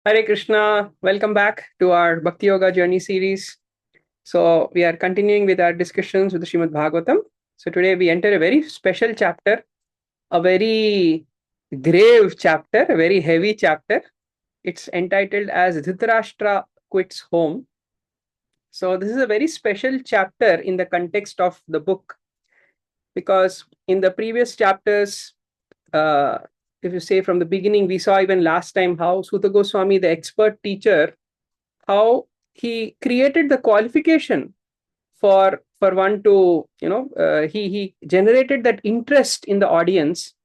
Hare Krishna, welcome back to our Bhakti Yoga Journey series. So, we are continuing with our discussions with the Srimad Bhagavatam. So, today we enter a very special chapter, a very grave chapter, a very heavy chapter. It's entitled as Dhritarashtra Quits Home. So, this is a very special chapter in the context of the book, because in the previous chapters, if you say from the beginning, we saw even last time how Sutta Goswami, the expert teacher, how he created the qualification for one to, he generated that interest in the audience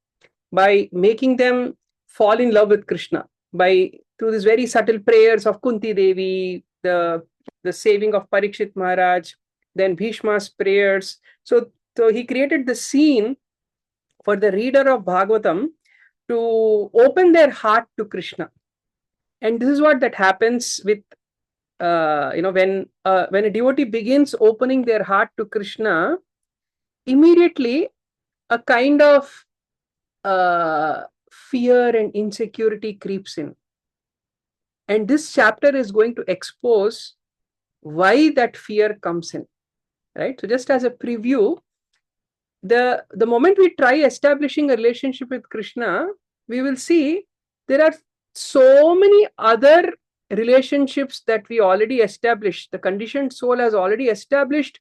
by making them fall in love with Krishna by through these very subtle prayers of Kunti Devi, the saving of Parikshit Maharaj, then Bhishma's prayers. So he created the scene for the reader of Bhagavatam to open their heart to Krishna. And this is what that happens with, when a devotee begins opening their heart to Krishna, immediately a kind of fear and insecurity creeps in. And this chapter is going to expose why that fear comes in, right? So just as a preview, the moment we try establishing a relationship with Krishna, we will see there are so many other relationships that we already established. The conditioned soul has already established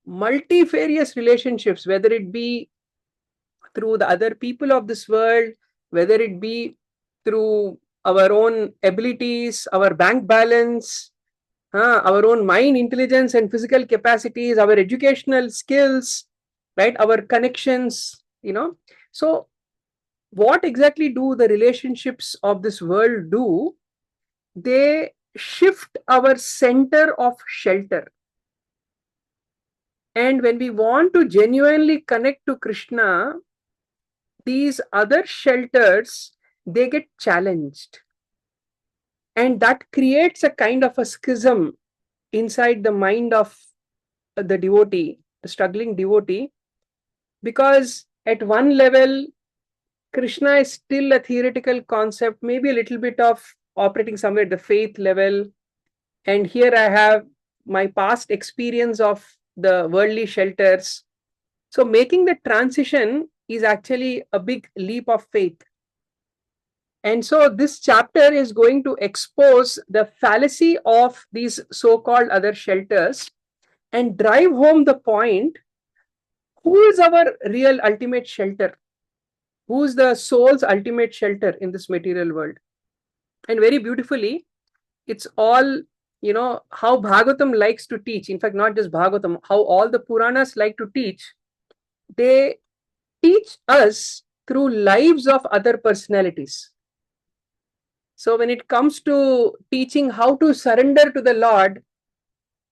multifarious relationships, whether it be through the other people of this world, whether it be through our own abilities, our bank balance, our own mind intelligence and physical capacities, our educational skills, right, our connections, So what exactly do the relationships of this world do? They shift our center of shelter. And when we want to genuinely connect to Krishna, these other shelters, they get challenged. And that creates a kind of a schism inside the mind of the devotee, the struggling devotee, because at one level, Krishna is still a theoretical concept, maybe a little bit of operating somewhere at the faith level. And here I have my past experience of the worldly shelters. So making the transition is actually a big leap of faith. And so this chapter is going to expose the fallacy of these so-called other shelters and drive home the point: who is our real ultimate shelter? Who is the soul's ultimate shelter in this material world? And very beautifully, it's all, how Bhagavatam likes to teach. In fact, not just Bhagavatam, how all the Puranas like to teach. They teach us through lives of other personalities. So when it comes to teaching how to surrender to the Lord,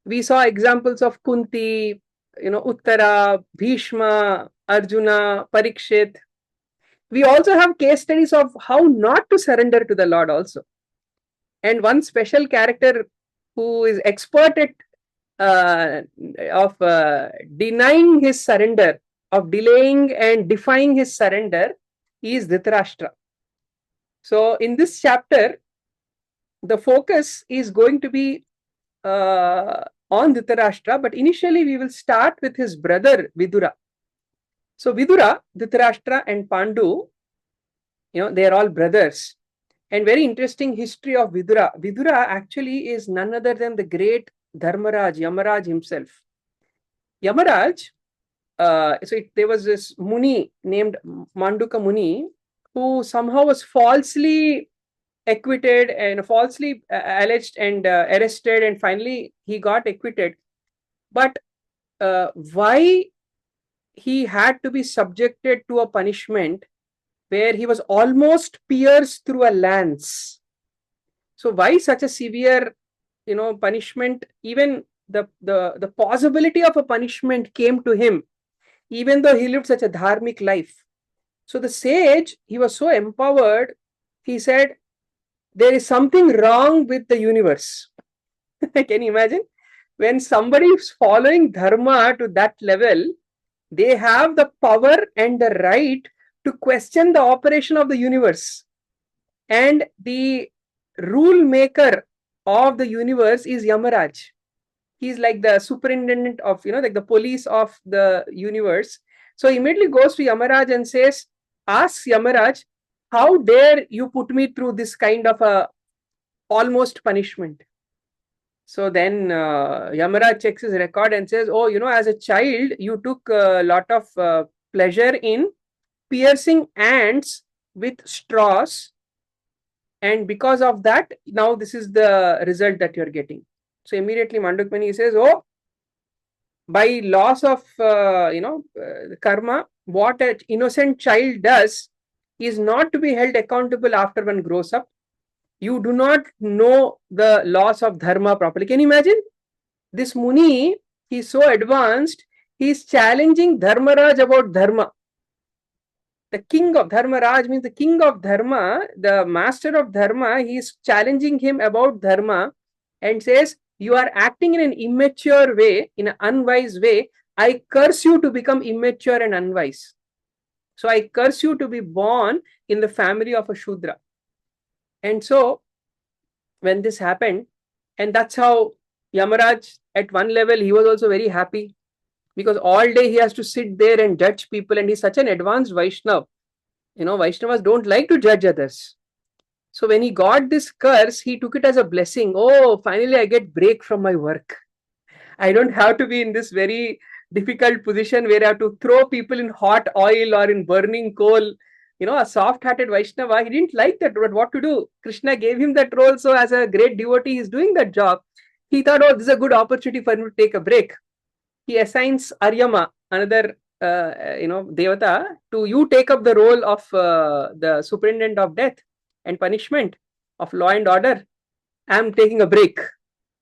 we saw examples of Kunti, Uttara, Bhishma, Arjuna, Parikshit. We also have case studies of how not to surrender to the Lord also. And one special character who is expert at denying his surrender, of delaying and defying his surrender, is Dhritarashtra. So in this chapter, the focus is going to be on Dhritarashtra, but initially we will start with his brother Vidura. So Vidura, Dhritarashtra and Pandu, they are all brothers. And very interesting history of Vidura. Vidura actually is none other than the great Dharmaraj, Yamaraj himself. Yamaraj, there was this Muni named Manduka Muni, who somehow was falsely acquitted and falsely alleged and arrested, and finally he got acquitted. But why he had to be subjected to a punishment where he was almost pierced through a lance? So why such a severe, punishment? Even the possibility of a punishment came to him, even though he lived such a dharmic life. So the sage, he was so empowered, he said, there is something wrong with the universe. Can you imagine? When somebody is following dharma to that level, they have the power and the right to question the operation of the universe. And the rule maker of the universe is Yamaraj. He's like the superintendent of, like the police of the universe. So he immediately goes to Yamaraj and says, asks Yamaraj, how dare you put me through this kind of a almost punishment? So then Yamaraj checks his record and says, oh, as a child, you took a lot of pleasure in piercing ants with straws. And because of that, now this is the result that you're getting. So immediately Mandukmani says, oh, by loss of, karma, what an innocent child does is not to be held accountable after one grows up. You do not know the laws of dharma properly. Can you imagine? This Muni, he's so advanced, he's challenging Dharmaraj about dharma. The king of Dharmaraj means the king of dharma, the master of dharma, he's challenging him about dharma and says, you are acting in an immature way, in an unwise way. I curse you to become immature and unwise. So I curse you to be born in the family of a Shudra. And so when this happened, and that's how Yamaraj, at one level, he was also very happy, because all day he has to sit there and judge people, and he's such an advanced Vaishnav. Vaishnavas don't like to judge others. So when he got this curse, he took it as a blessing. Oh, finally I get break from my work. I don't have to be in this very difficult position where I have to throw people in hot oil or in burning coal. A soft-hearted Vaishnava, he didn't like that, but what to do? Krishna gave him that role, so as a great devotee, he's doing that job. He thought, oh, this is a good opportunity for him to take a break. He assigns Aryama, another, Devata, to you take up the role of the superintendent of death and punishment, of law and order. I'm taking a break.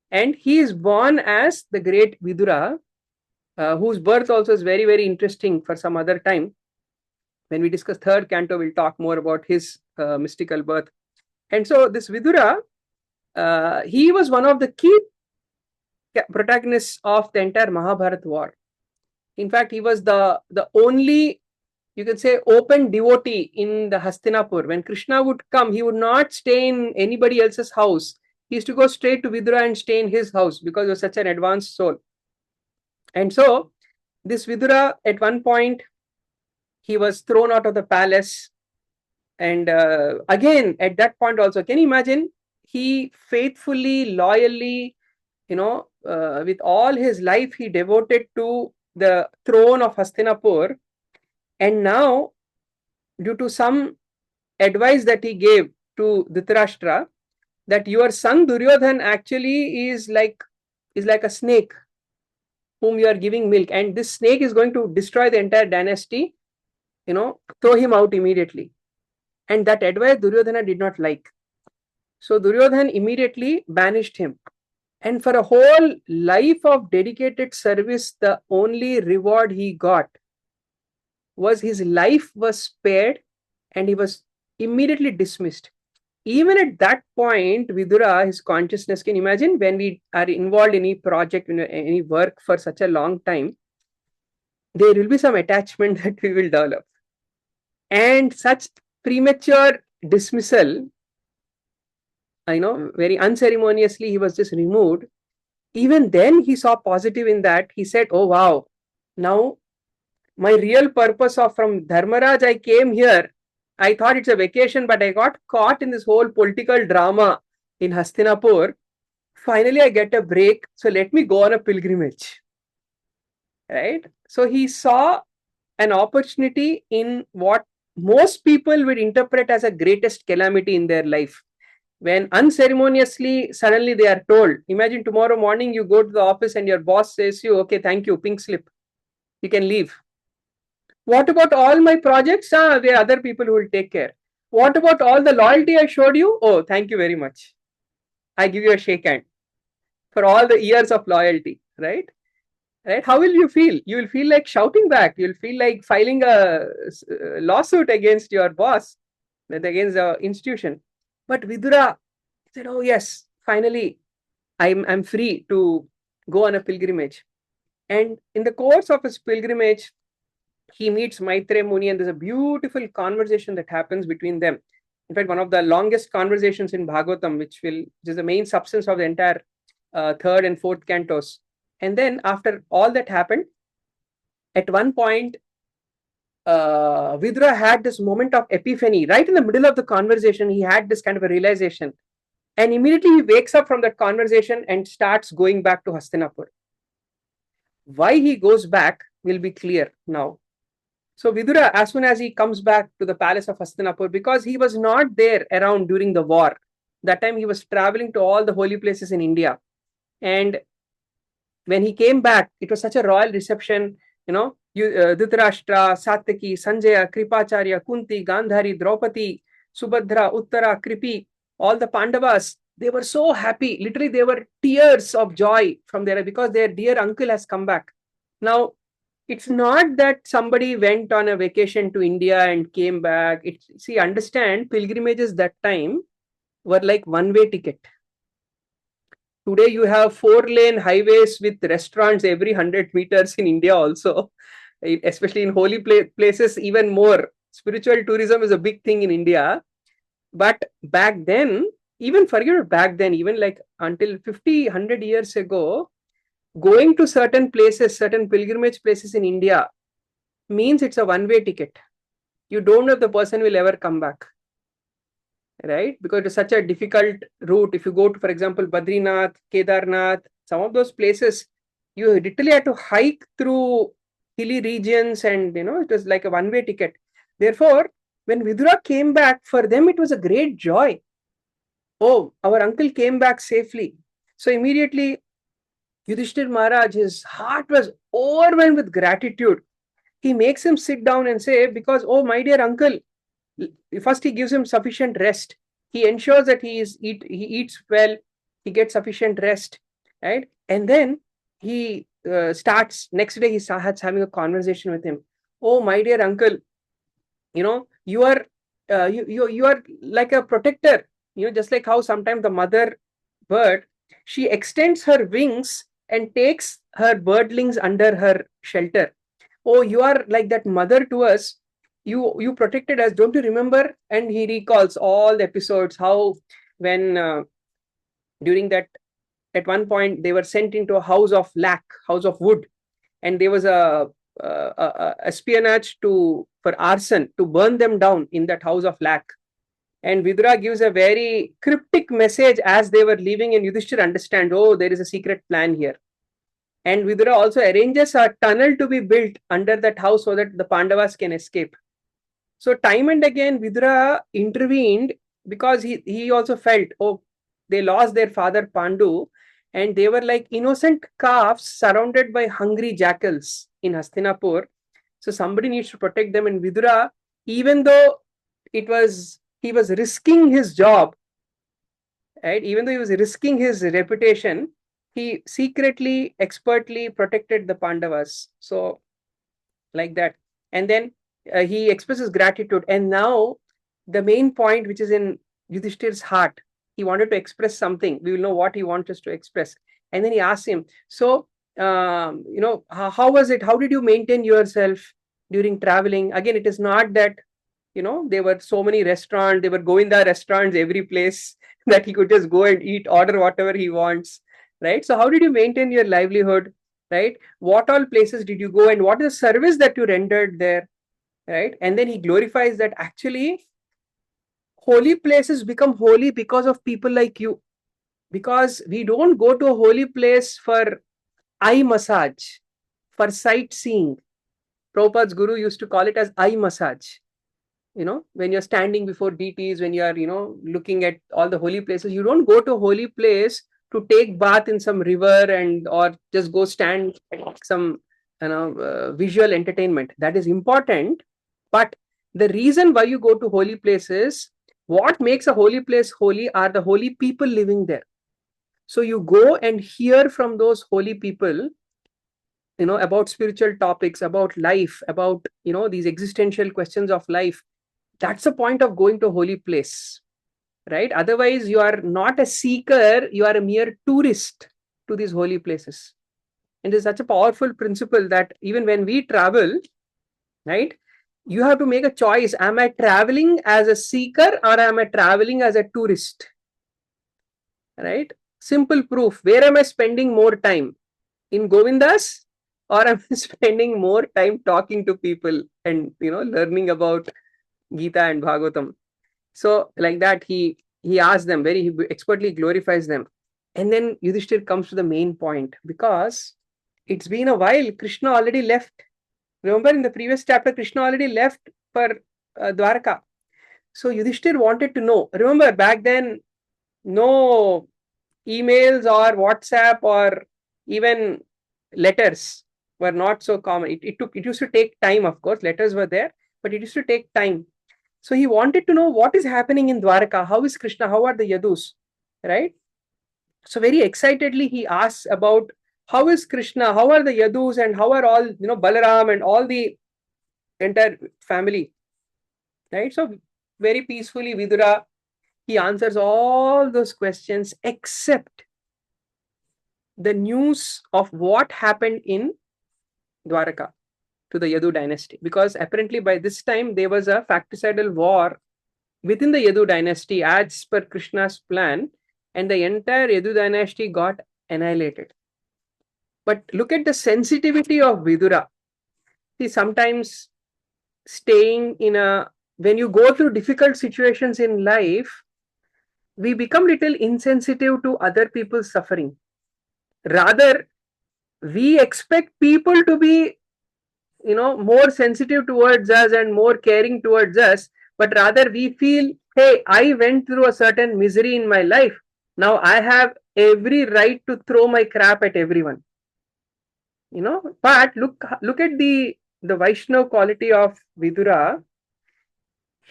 And he is born as the great Vidura, whose birth also is very, very interesting for some other time. When we discuss third canto, we'll talk more about his mystical birth. And so this Vidura, he was one of the key protagonists of the entire Mahabharata war. In fact, he was the only, you can say, open devotee in the Hastinapur. When Krishna would come, he would not stay in anybody else's house. He used to go straight to Vidura and stay in his house because he was such an advanced soul. And so this Vidura, at one point, he was thrown out of the palace. And again, at that point also, can you imagine? He faithfully, loyally, with all his life, he devoted to the throne of Hastinapur. And now, due to some advice that he gave to Dhritarashtra, that your son Duryodhan actually is like a snake whom you are giving milk, and this snake is going to destroy the entire dynasty, throw him out immediately. And that advice Duryodhana did not like. So Duryodhan immediately banished him. And for a whole life of dedicated service, the only reward he got was his life was spared and he was immediately dismissed. Even at that point, Vidura, his consciousness, can you imagine when we are involved in any project, any work for such a long time, there will be some attachment that we will develop. And such premature dismissal, very unceremoniously, he was just removed. Even then, he saw positive in that. He said, oh, wow, now my real purpose of from Dharmaraj, I came here. I thought it's a vacation, but I got caught in this whole political drama in Hastinapur. Finally, I get a break. So let me go on a pilgrimage. Right? So he saw an opportunity in what most people would interpret as a greatest calamity in their life. When unceremoniously, suddenly they are told, imagine tomorrow morning you go to the office and your boss says to you, okay, thank you, pink slip. You can leave. What about all my projects? There are other people who will take care. What about all the loyalty I showed you? Oh, thank you very much. I give you a shake hand for all the years of loyalty, right? Right? How will you feel? You will feel like shouting back. You'll feel like filing a lawsuit against your boss, against the institution. But Vidura said, oh yes, finally, I'm free to go on a pilgrimage. And in the course of his pilgrimage, he meets Maitreya Muni, and there's a beautiful conversation that happens between them. In fact, one of the longest conversations in Bhagavatam, which is the main substance of the entire third and fourth cantos. And then after all that happened, at one point, Vidura had this moment of epiphany. Right in the middle of the conversation, he had this kind of a realization. And immediately he wakes up from that conversation and starts going back to Hastinapur. Why he goes back will be clear now. So Vidura, as soon as he comes back to the palace of Hastinapur, because he was not there around during the war. That time he was traveling to all the holy places in India. And when he came back, it was such a royal reception. Dhritarashtra, Satyaki, Sanjaya, Kripacharya, Kunti, Gandhari, Draupadi, Subhadra, Uttara, Kripi, all the Pandavas, they were so happy. Literally, they were tears of joy from there because their dear uncle has come back. Now, it's not that somebody went on a vacation to India and came back. Understand, pilgrimages that time were like one-way ticket. Today, you have 4-lane highways with restaurants every 100 meters in India also, especially in holy places, even more. Spiritual tourism is a big thing in India. But back then, even forget back then, even like until 50, 100 years ago, going to certain places, certain pilgrimage places in India means it's a one-way ticket. You don't know if the person will ever come back. Right? Because it's such a difficult route. If you go to, for example, Badrinath, Kedarnath, some of those places, you literally have to hike through hilly regions and, it was like a one-way ticket. Therefore, when Vidura came back, for them, it was a great joy. Oh, our uncle came back safely. So immediately, Yudhishthir Maharaj, his heart was overwhelmed with gratitude. He makes him sit down and say, because, oh, my dear uncle, first he gives him sufficient rest. He ensures that he eats well, he gets sufficient rest, right? And then he starts, next day he starts having a conversation with him. Oh, my dear uncle, you are you are like a protector, just like how sometimes the mother bird, she extends her wings and takes her birdlings under her shelter. Oh, you are like that mother to us. You protected us, don't you remember? And he recalls all the episodes, how when during that, at one point they were sent into a house of wood, and there was a espionage for arson, to burn them down in that house of lac. And Vidura gives a very cryptic message as they were leaving, and Yudhishthira understand, oh, there is a secret plan here. And Vidura also arranges a tunnel to be built under that house so that the Pandavas can escape. So time and again, Vidura intervened because he also felt, oh, they lost their father Pandu, and they were like innocent calves surrounded by hungry jackals in Hastinapur. So somebody needs to protect them. And Vidura, even though he was risking his job, right? Even though he was risking his reputation, he secretly, expertly protected the Pandavas. So like that. And then he expresses gratitude. And now the main point, which is in Yudhishthir's heart, he wanted to express something. We will know what he wants us to express. And then he asks him, so, how was it? How did you maintain yourself during traveling? Again, it is not that, there were so many restaurants, there were Govinda restaurants every place that he could just go and eat, order whatever he wants, right? So how did you maintain your livelihood, right? What all places did you go, and what is the service that you rendered there, right? And then he glorifies that actually holy places become holy because of people like you. Because we don't go to a holy place for eye massage, for sightseeing. Prabhupada's guru used to call it as eye massage. When you're standing before deities, when you're, looking at all the holy places, you don't go to a holy place to take bath in some river or just go stand at some, visual entertainment. That is important. But the reason why you go to holy places, what makes a holy place holy are the holy people living there. So you go and hear from those holy people, about spiritual topics, about life, about, these existential questions of life. That's the point of going to a holy place, right? Otherwise, you are not a seeker, you are a mere tourist to these holy places. And there's such a powerful principle that even when we travel, right, You have to make a choice. Am I traveling as a seeker or am I traveling as a tourist? Right? Simple proof. Where am I spending more time? In Govindas, or am I spending more time talking to people and learning about Gita and Bhagavatam? So like that, he asks them, very expertly glorifies them. And then Yudhishthir comes to the main point, because it's been a while. Krishna already left. Remember, in the previous chapter, Krishna already left for Dwarka. So Yudhishthir wanted to know. Remember, back then, no emails or WhatsApp or even letters were not so common. It used to take time, of course. Letters were there, but it used to take time. So he wanted to know what is happening in Dwarka. How is Krishna? How are the Yadus? Right? So very excitedly he asks about how is Krishna? How are the Yadus? And how are all, Balaram and all the entire family? Right? So very peacefully, Vidura, he answers all those questions except the news of what happened in Dwaraka to the Yadu dynasty. Because apparently by this time there was a fratricidal war within the Yadu dynasty as per Krishna's plan, and the entire Yadu dynasty got annihilated. But look at the sensitivity of Vidura. See, sometimes when you go through difficult situations in life, we become little insensitive to other people's suffering. Rather, we expect people to be, more sensitive towards us and more caring towards us, but rather we feel, hey, I went through a certain misery in my life. Now I have every right to throw my crap at everyone. But look at the Vaishnav quality of Vidura.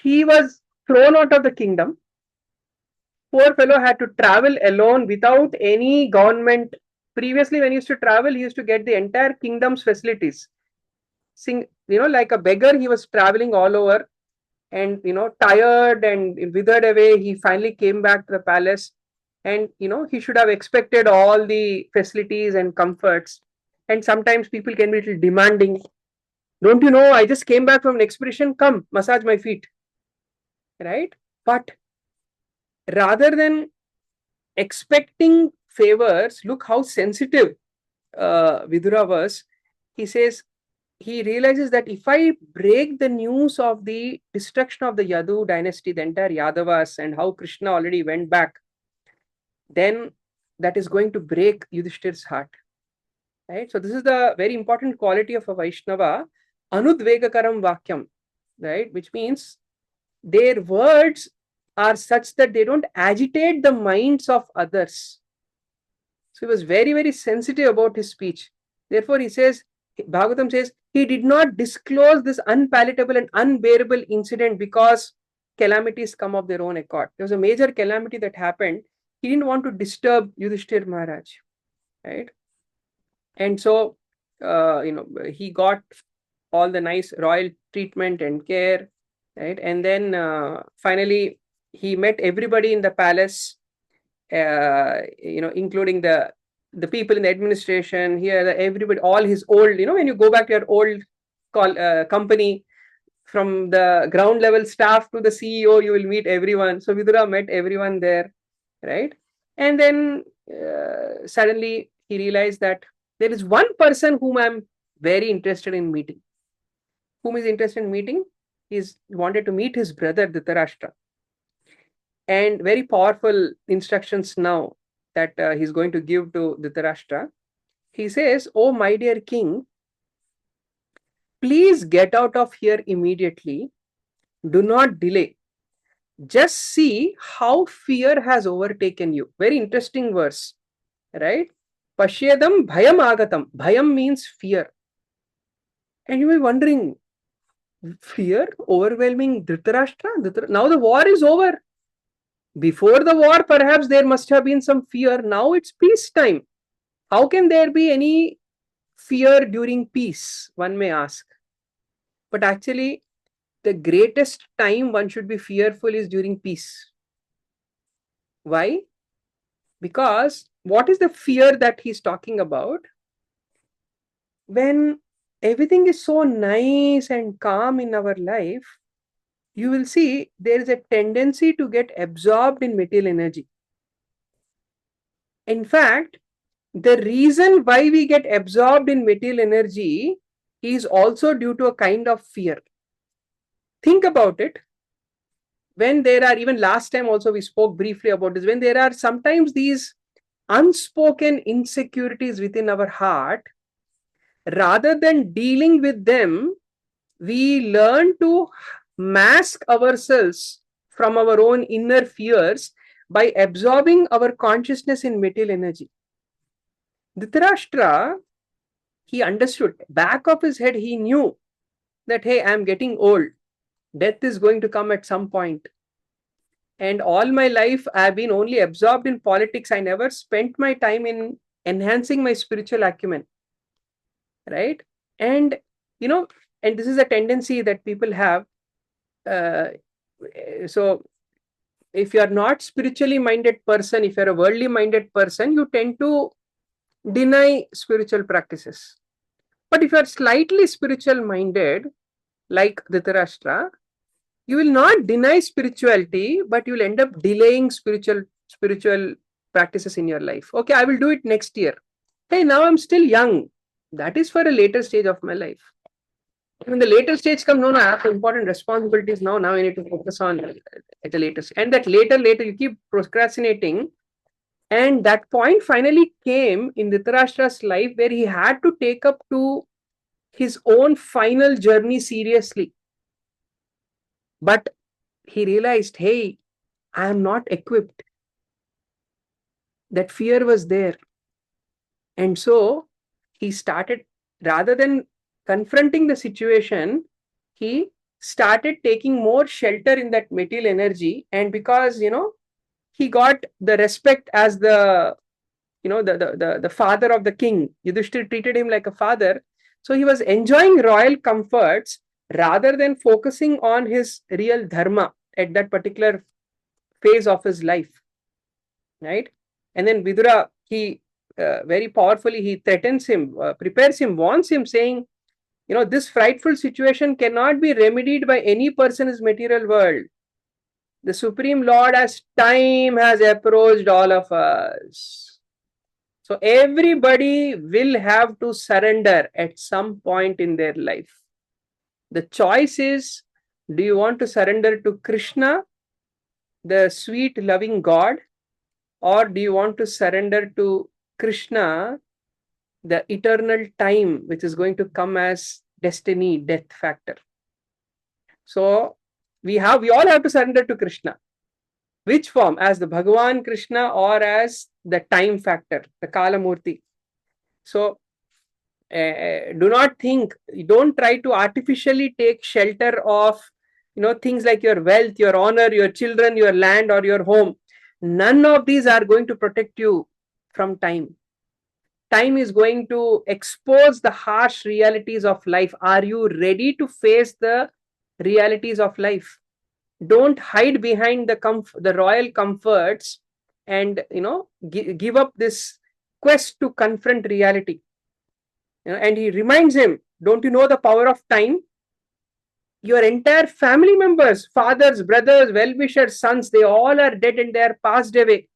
He was thrown out of the kingdom. Poor fellow had to travel alone without any government. Previously, when he used to travel, he used to get the entire kingdom's facilities. Like a beggar, he was traveling all over, and tired and withered away. He finally came back to the palace, and he should have expected all the facilities and comforts. And sometimes people can be a little demanding. Don't you know, I just came back from an expedition, come massage my feet, right? But rather than expecting favors, look how sensitive Vidura was. He says, he realizes that if I break the news of the destruction of the Yadu dynasty, the entire Yadavas, and how Krishna already went back, then that is going to break Yudhishthir's heart. Right? So this is the very important quality of a Vaishnava, anudvegakaram vakyam, right? Which means their words are such that they don't agitate the minds of others. So he was very, very sensitive about his speech. Therefore, Bhagavatam says, he did not disclose this unpalatable and unbearable incident because calamities come of their own accord. There was a major calamity that happened. He didn't want to disturb Yudhishthir Maharaj, right? And so, he got all the nice royal treatment and care, right? And then finally, he met everybody in the palace, including the people in the administration here, everybody, all his old, when you go back to your old company, from the ground level staff to the CEO, you will meet everyone. So Vidura met everyone there, right? And then suddenly he realized that there is one person whom I'm very interested in meeting. Whom is interested in meeting? He's wanted to meet his brother Dhritarashtra. And very powerful instructions now that he's going to give to Dhritarashtra. He says, "Oh, my dear king, please get out of here immediately. Do not delay. Just see how fear has overtaken you." Very interesting verse, right? Pashyedam bhayam agatam. Bhayam means fear. And you may be wondering, fear overwhelming Dhritarashtra? Now the war is over. Before the war, perhaps there must have been some fear. Now it's peace time. How can there be any fear during peace, one may ask? But actually, the greatest time one should be fearful is during peace. Why? Because what is the fear that he's talking about? When everything is so nice and calm in our life, you will see there is a tendency to get absorbed in material energy. In fact, the reason why we get absorbed in material energy is also due to a kind of fear. Think about it. When there are, even last time also we spoke briefly about this, when there are sometimes these unspoken insecurities within our heart, rather than dealing with them, we learn to mask ourselves from our own inner fears by absorbing our consciousness in material energy. Dhritarashtra, he understood, back of his head, he knew that, hey, I'm getting old. Death is going to come at some point. And all my life, I've been only absorbed in politics. I never spent my time in enhancing my spiritual acumen. Right? And, and this is a tendency that people have. So, if you are not spiritually minded person, if you're a worldly minded person, you tend to deny spiritual practices. But if you are slightly spiritual minded, like Dhritarashtra, you will not deny spirituality, but you will end up delaying spiritual practices in your life. Okay, I will do it next year. Hey, now I'm still young. That is for a later stage of my life. When the later stage comes, no, I have important responsibilities now. Now I need to focus on at a later stage. And that later, you keep procrastinating. And that point finally came in Dhritarashtra's life where he had to take up to his own final journey seriously. But he realized, hey, I am not equipped. That fear was there. And so he started, rather than confronting the situation, he started taking more shelter in that material energy. And because, he got the respect as the father of the king. Yudhishthira treated him like a father. So he was enjoying royal comforts rather than focusing on his real dharma at that particular phase of his life. Right? And then Vidura, he very powerfully, he threatens him, prepares him, warns him, saying, this frightful situation cannot be remedied by any person in this material world. The Supreme Lord, as time has approached all of us. So everybody will have to surrender at some point in their life. The choice is, do you want to surrender to Krishna, the sweet loving God, or do you want to surrender to Krishna, the eternal time, which is going to come as destiny, death factor? So we all have to surrender to Krishna. Which form? As the Bhagavan Krishna or as the time factor, the Kala Murti. So do not think, don't try to artificially take shelter of things like your wealth, your honor, your children, your land, or your home. None of these are going to protect you from time. Time is going to expose the harsh realities of life. Are you ready to face the realities of life? Don't hide behind the royal comforts and give up this quest to confront reality. And he reminds him, don't you know the power of time? Your entire family members, fathers, brothers, well-wishers, sons, they all are dead and they are passed away.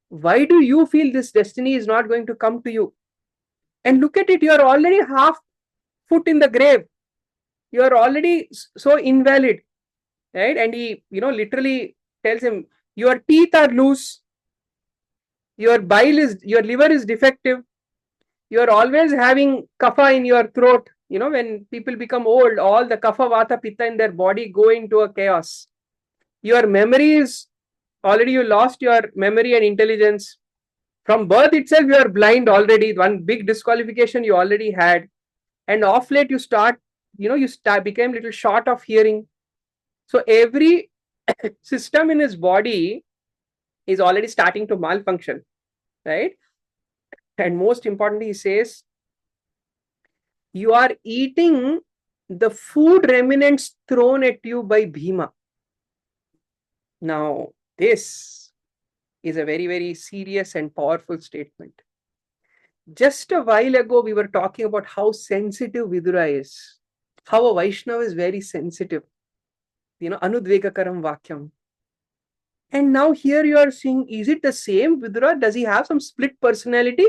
Why do you feel this destiny is not going to come to you? And look at it, you are already half foot in the grave. You are already so invalid. Right? And he, literally tells him, your teeth are loose, your liver is defective, you are always having kapha in your throat. When people become old, all the kapha, vata, pitta in their body go into a chaos. Your memory is, already you lost your memory and intelligence. From birth itself, you are blind already. One big disqualification you already had. And off late, you became little short of hearing. So every system in his body is already starting to malfunction, right? And most importantly, he says, you are eating the food remnants thrown at you by Bhima. Now, this is a very, very serious and powerful statement. Just a while ago, we were talking about how sensitive Vidura is, how a Vaishnava is very sensitive. Anudvegakaram Vakyam. And now here you are seeing, is it the same Vidura? Does he have some split personality?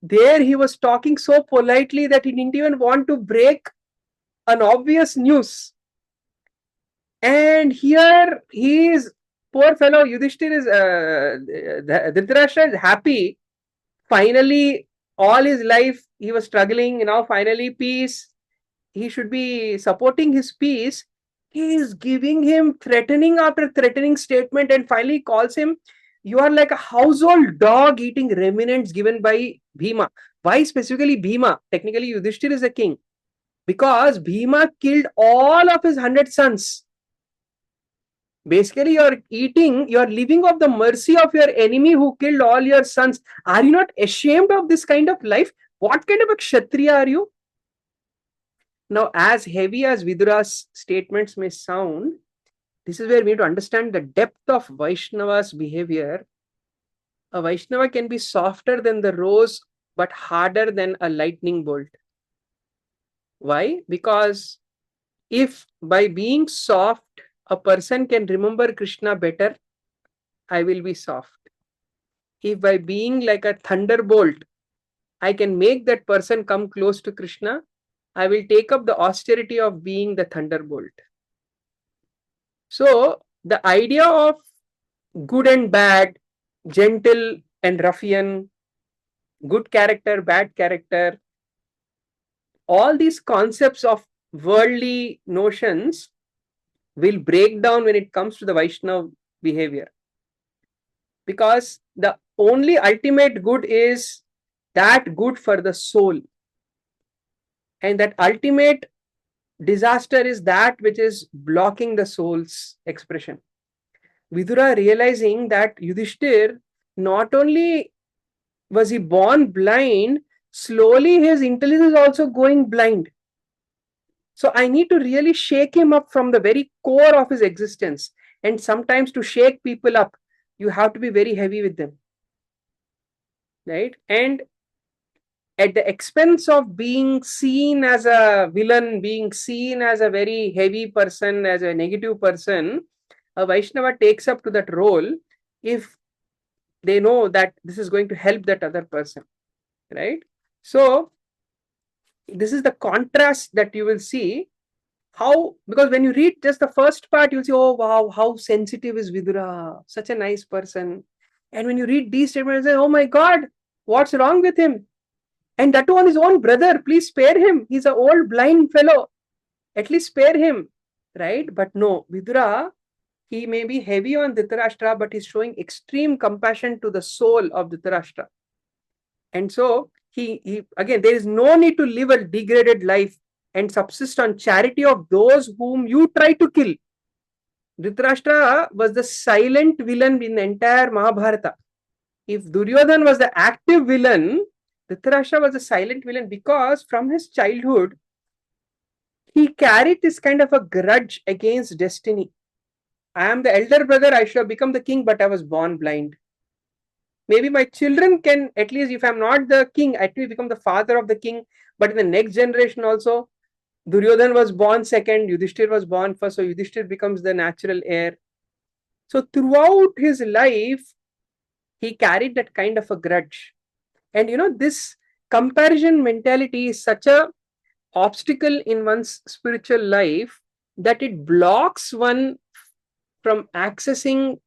There he was talking so politely that he didn't even want to break an obvious news. And here he is, poor fellow Yudhishthir is, Dhritarashtra is happy. Finally, all his life he was struggling, finally peace. He should be supporting his peace. He is giving him threatening after threatening statement and finally calls him, you are like a household dog eating remnants given by Bhima. Why specifically Bhima? Technically, Yudhishthir is the king. Because Bhima killed all of his 100 sons. Basically, you're living off the mercy of your enemy who killed all your sons. Are you not ashamed of this kind of life? What kind of a Kshatriya are you? Now, as heavy as Vidura's statements may sound, this is where we need to understand the depth of Vaishnava's behavior. A Vaishnava can be softer than the rose, but harder than a lightning bolt. Why? Because if by being soft, a person can remember Krishna better, I will be soft. If by being like a thunderbolt, I can make that person come close to Krishna, I will take up the austerity of being the thunderbolt. So, the idea of good and bad, gentle and ruffian, good character, bad character, all these concepts of worldly notions will break down when it comes to the Vaishnava behavior. Because the only ultimate good is that good for the soul. And that ultimate disaster is that which is blocking the soul's expression. Vidura realizing that Yudhishthir, not only was he born blind, slowly his intelligence is also going blind. So I need to really shake him up from the very core of his existence. And sometimes to shake people up, you have to be very heavy with them. Right? And at the expense of being seen as a villain, being seen as a very heavy person, as a negative person, a Vaishnava takes up to that role if they know that this is going to help that other person. Right? So, this is the contrast that you will see. How, because when you read just the first part, you'll say, oh wow, how sensitive is Vidura, such a nice person. And when you read these statements, you say, oh my God, what's wrong with him? And that one, his own brother, please spare him. He's an old blind fellow. At least spare him. Right? But no, Vidura, he may be heavy on Dhritarashtra, but he's showing extreme compassion to the soul of Dhritarashtra. And so, he again, there is no need to live a degraded life and subsist on charity of those whom you try to kill. Dhritarashtra was the silent villain in the entire Mahabharata. If Duryodhan was the active villain, Dhritarashtra was a silent villain because from his childhood, he carried this kind of a grudge against destiny. I am the elder brother, I should have become the king, but I was born blind. Maybe my children can, at least if I'm not the king, at least become the father of the king. But in the next generation also, Duryodhan was born second, Yudhishthir was born first, so Yudhishthir becomes the natural heir. So throughout his life, he carried that kind of a grudge. And this comparison mentality is such a obstacle in one's spiritual life that it blocks one from accessing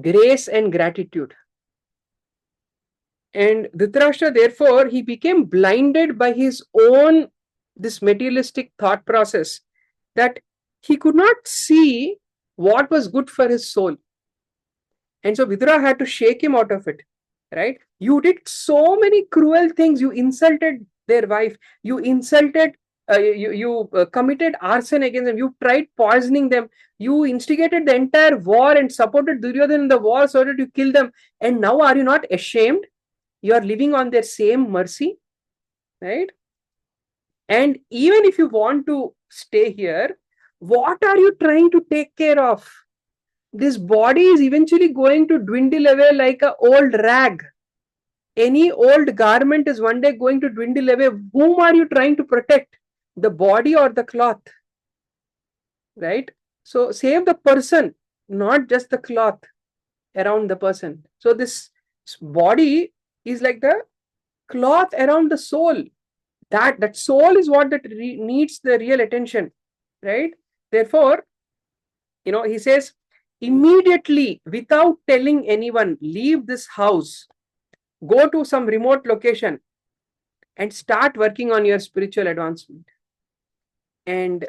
grace and gratitude. And Dhritarashtra, therefore, he became blinded by his own this materialistic thought process that he could not see what was good for his soul. And so Vidura had to shake him out of it. Right? You did so many cruel things. You insulted their wife. You insulted, you committed arson against them. You tried poisoning them. You instigated the entire war and supported Duryodhana in the war so that you kill them. And now are you not ashamed? You are living on their same mercy. Right? And even if you want to stay here, what are you trying to take care of? This body is eventually going to dwindle away like an old rag. any old garment is one day going to dwindle away. Whom are you trying to protect? The body or the cloth? Right? So save the person, not just the cloth around the person. So this body is like the cloth around the soul. That soul is what needs the real attention, right? Therefore, he says, immediately, without telling anyone, leave this house, go to some remote location and start working on your spiritual advancement. And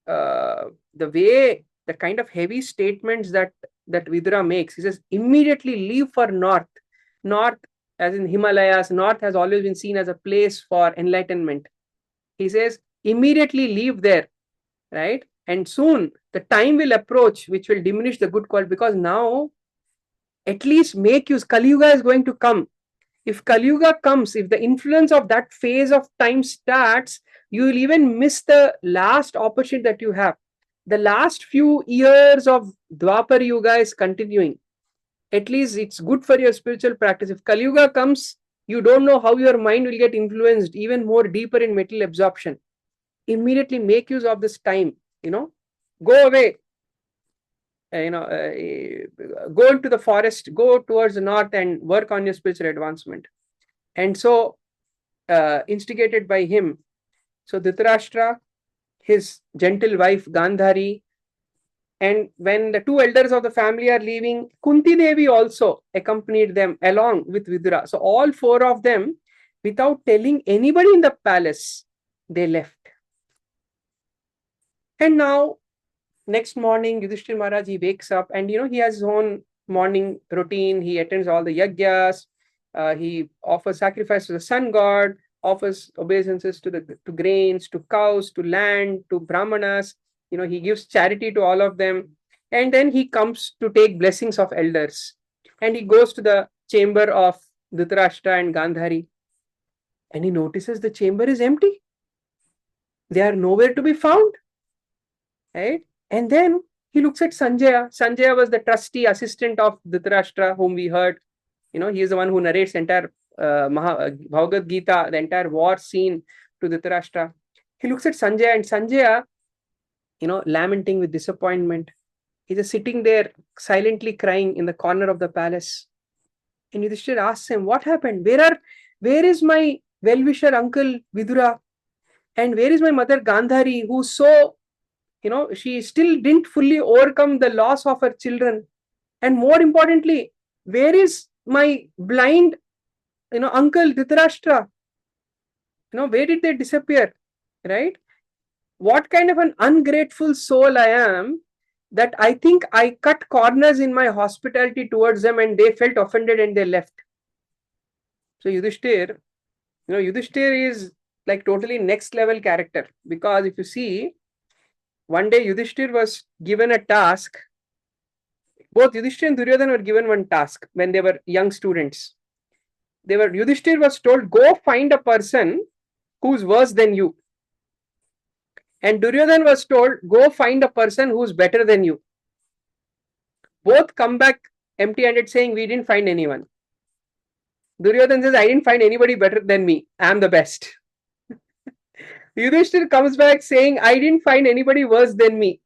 the kind of heavy statements that Vidura makes, he says, immediately leave for north. North, as in Himalayas, north has always been seen as a place for enlightenment. He says, immediately leave there, right? And soon the time will approach which will diminish the good quality, because now at least make use. Kali Yuga is going to come. If Kali Yuga comes, if the influence of that phase of time starts, you will even miss the last opportunity that you have. The last few years of Dwapar Yuga is continuing. At least it's good for your spiritual practice. If Kali Yuga comes, you don't know how your mind will get influenced even more deeper in material absorption. Immediately make use of this time. Go away. Go into the forest, go towards the north and work on your spiritual advancement. And so, instigated by him, so Dhritarashtra, his gentle wife Gandhari, and when the two elders of the family are leaving, Kunti Devi also accompanied them along with Vidura. So all four of them, without telling anybody in the palace, they left. And now, next morning, Yudhishthir Maharaj, he wakes up and, he has his own morning routine. He attends all the yagyas. He offers sacrifice to the sun god, offers obeisances to grains, to cows, to land, to brahmanas. He gives charity to all of them. And then he comes to take blessings of elders. And he goes to the chamber of Dhritarashtra and Gandhari. And he notices the chamber is empty. They are nowhere to be found. Right? And then he looks at Sanjaya. Sanjaya was the trusty assistant of Dhritarashtra, whom we heard. He is the one who narrates the entire Bhagavad Gita, the entire war scene to Dhritarashtra. He looks at Sanjaya, and Sanjaya, lamenting with disappointment. He's just sitting there silently crying in the corner of the palace. And Yudhishthira asks him, what happened? Where is my well-wisher uncle Vidura? And where is my mother Gandhari, who so, she still didn't fully overcome the loss of her children? And more importantly, where is my blind, uncle Dhritarashtra? Where did they disappear? Right? What kind of an ungrateful soul I am that I think I cut corners in my hospitality towards them and they felt offended and they left. So Yudhishthir is like totally next level character, because if you see, one day Yudhishthir was given a task. Both Yudhishthir and Duryodhana were given one task when they were young students. Yudhishthir was told, go find a person who's worse than you. And Duryodhana was told, go find a person who's better than you. Both come back empty-handed saying, we didn't find anyone. Duryodhana says, I didn't find anybody better than me. I'm the best. Yudhishthir comes back saying, I didn't find anybody worse than me.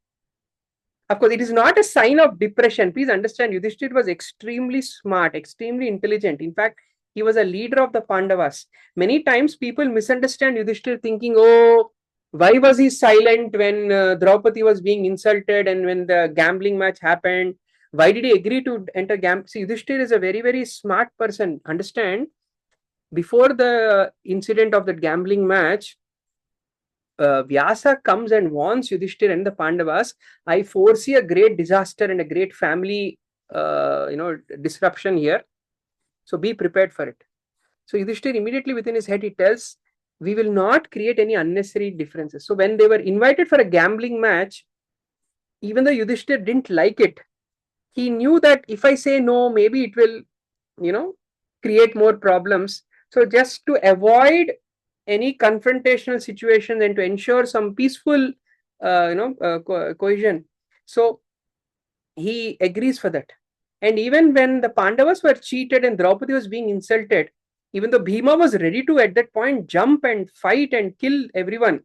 Of course, it is not a sign of depression. Please understand, Yudhishthir was extremely smart, extremely intelligent. In fact, he was a leader of the Pandavas. Many times people misunderstand Yudhishthir thinking, oh, why was he silent when Draupadi was being insulted and when the gambling match happened? Why did he agree to enter gambling? See, Yudhishthir is a very, very smart person. Understand, before the incident of that gambling match, Vyasa comes and warns Yudhishthir and the Pandavas, I foresee a great disaster and a great family disruption here. So be prepared for it. So Yudhishthir immediately within his head, he tells, we will not create any unnecessary differences. So when they were invited for a gambling match, even though Yudhishthir didn't like it, he knew that if I say no, maybe it will, create more problems. So just to avoid any confrontational situation and to ensure some peaceful, cohesion, so he agrees for that. And even when the Pandavas were cheated and Draupadi was being insulted, even though Bhima was ready to at that point jump and fight and kill everyone,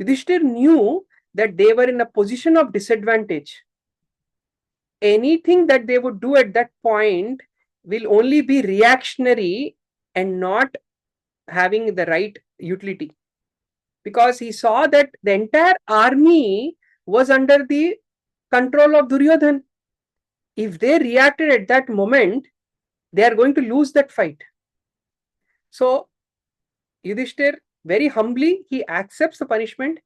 Yudhishthir knew that they were in a position of disadvantage. Anything that they would do at that point will only be reactionary and not having the right utility. Because he saw that the entire army was under the control of Duryodhan. If they reacted at that moment, they are going to lose that fight. So Yudhishthir, very humbly, he accepts the punishment.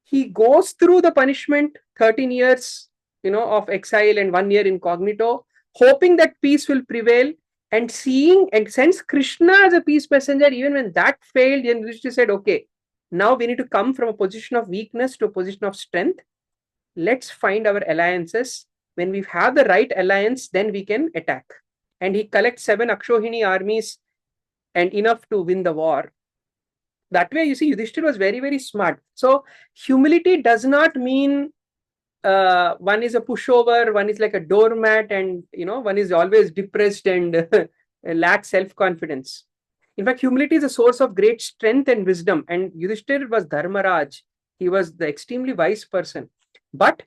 He goes through the punishment, 13 years, of exile and 1 year incognito, hoping that peace will prevail, and seeing and sends Krishna as a peace messenger. Even when that failed, and Yudhishthir said, okay, now we need to come from a position of weakness to a position of strength. Let's find our alliances. When we have the right alliance, then we can attack. And he collects 7 Akshohini armies and enough to win the war. That way, you see, Yudhishthir was very, very smart. So humility does not mean one is a pushover, one is like a doormat, and one is always depressed and lacks self-confidence. In fact, humility is a source of great strength and wisdom. And Yudhishthir was Dharmaraj. He was the extremely wise person. But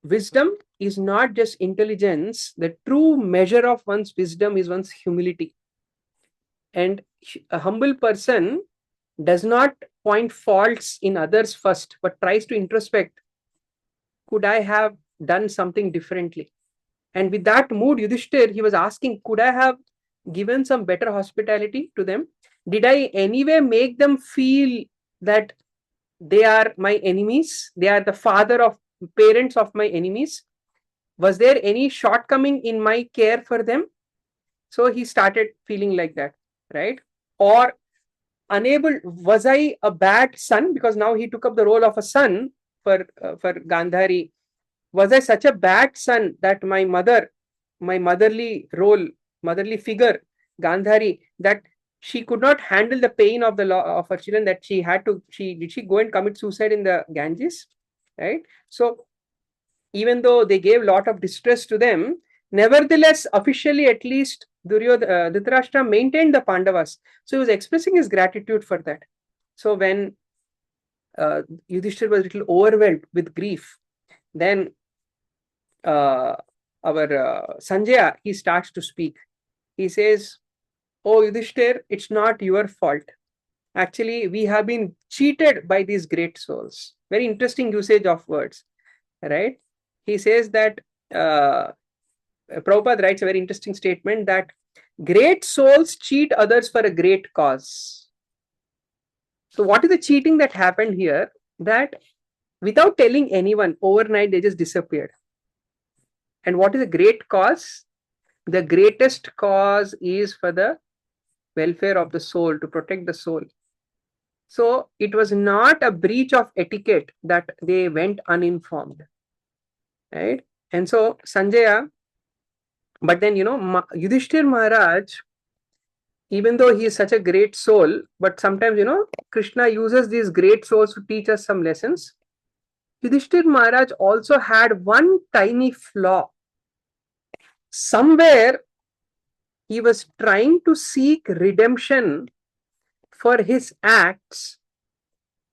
wisdom is not just intelligence. The true measure of one's wisdom is one's humility. And a humble person does not point faults in others first, but tries to introspect. Could I have done something differently? And with that mood, Yudhishthir, he was asking, could I have given some better hospitality to them? Did I anyway make them feel that they are my enemies? They are the parents of my enemies? Was there any shortcoming in my care for them? So he started feeling like that, right? Or was I a bad son? Because now he took up the role of a son for Gandhari. Was I such a bad son that my motherly figure, Gandhari, that she could not handle the pain of of her children, that did she go and commit suicide in the Ganges? Right? So even though they gave a lot of distress to them, nevertheless, officially at least, Dhritarashtra maintained the Pandavas. So he was expressing his gratitude for that. So when Yudhishthir was a little overwhelmed with grief, then our Sanjaya, he starts to speak. He says, oh Yudhishthir, it's not your fault. Actually, we have been cheated by these great souls. Very interesting usage of words, right? He says that Prabhupada writes a very interesting statement that great souls cheat others for a great cause. So what is the cheating that happened here? That without telling anyone, overnight they just disappeared. And what is a great cause? The greatest cause is for the welfare of the soul, to protect the soul. So it was not a breach of etiquette that they went uninformed, right? And so Sanjaya, but then Yudhishthir Maharaj, even though he is such a great soul, but sometimes Krishna uses these great souls to teach us some lessons. Yudhishthir Maharaj also had one tiny flaw. Somewhere he was trying to seek redemption for his acts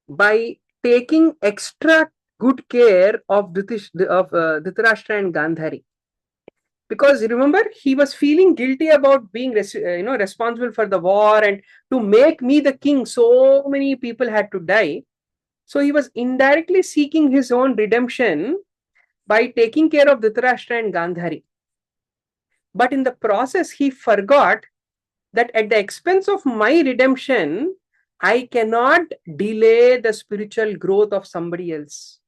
by taking extra good care of Dhritarashtra and Gandhari. Because remember, he was feeling guilty about being responsible for the war, and to make me the king, so many people had to die. So he was indirectly seeking his own redemption by taking care of Dhritarashtra and Gandhari. But in the process, he forgot that at the expense of my redemption, I cannot delay the spiritual growth of somebody else.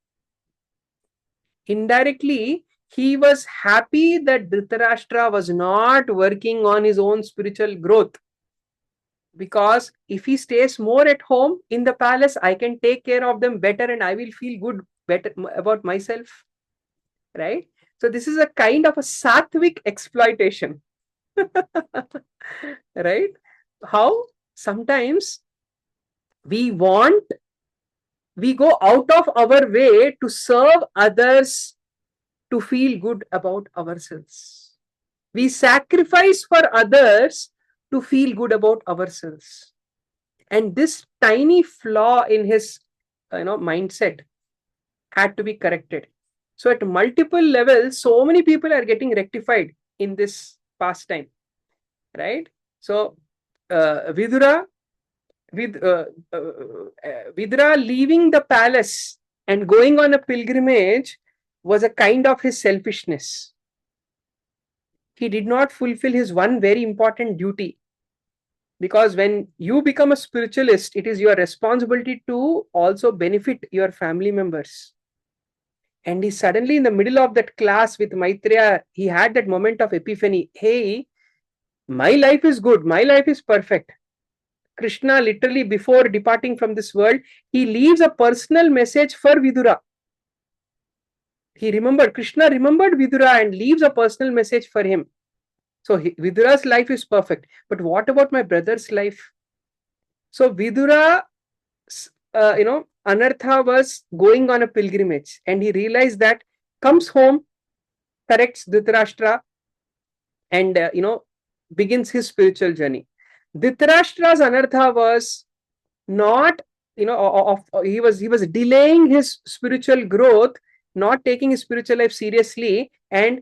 Indirectly, he was happy that Dhritarashtra was not working on his own spiritual growth. Because if he stays more at home in the palace, I can take care of them better and I will feel good better about myself. Right? So this is a kind of a sattvic exploitation. Right? How sometimes we go out of our way to serve others to feel good about ourselves. We sacrifice for others to feel good about ourselves. And this tiny flaw in his mindset had to be corrected. So at multiple levels, so many people are getting rectified in this pastime, right? So Vidura leaving the palace and going on a pilgrimage was a kind of his selfishness. He did not fulfill his one very important duty. Because when you become a spiritualist, it is your responsibility to also benefit your family members. And he suddenly, in the middle of that class with Maitreya, he had that moment of epiphany. Hey, my life is good. My life is perfect. Krishna, literally before departing from this world, he leaves a personal message for Vidura. Krishna remembered Vidura and leaves a personal message for him. So Vidura's life is perfect. But what about my brother's life? So Vidura, Anartha was going on a pilgrimage and he realized that, comes home, corrects Dhritarashtra and, begins his spiritual journey. Dhritarashtra's Anartha was not, he was delaying his spiritual growth, not taking his spiritual life seriously and